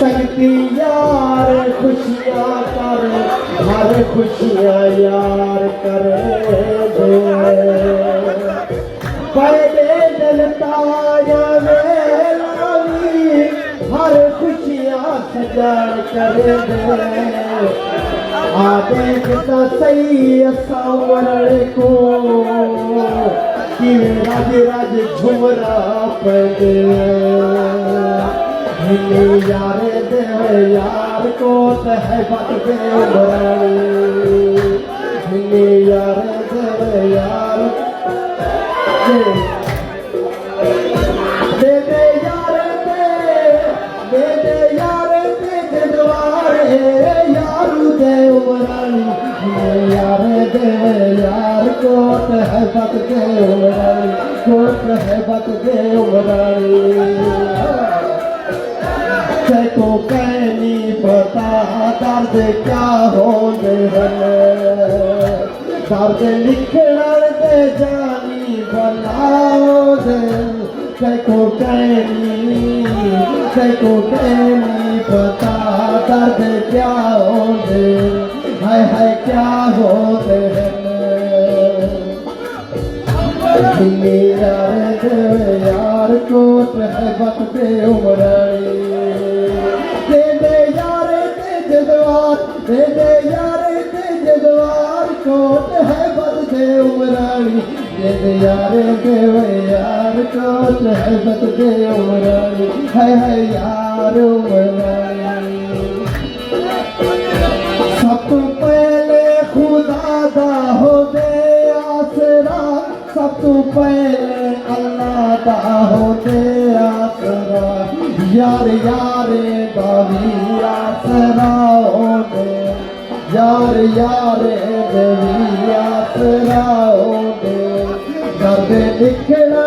सकती यार खुशियाँ कर, हर खुशियाँ यार करे दे। बड़े जलता मेलानी, हर खुशियाँ सजान करे दे। देखता सही असावरण को कि राज राज झुमरा पड़े। यार देव यार को तहबत दे यार देव यार दे दे यार दे दे यार दे द्वारे यारू देव यार देव यार को तहबत दे को तहबत दे को कहनी पता दर्द क्या होते हैं। दर्द लिखना दे जानी बनाओ दे को कहनी पता दर्द क्या होते है क्या होते हैं। यार को तहबत दे उमरानी दे दे यार दे यार दे द्वार को तहबत दे उमरानी दे दे यार को तहबत दे उमरानी है यार उमरानी। सब तो पहले खुदा दा हो दे आसरा, सब तो पहले अल्लाह दा हो दे आसरा। यार यार बावी आसरा हो दे यार यार बावी आसरा हो दे। दर्द लिखना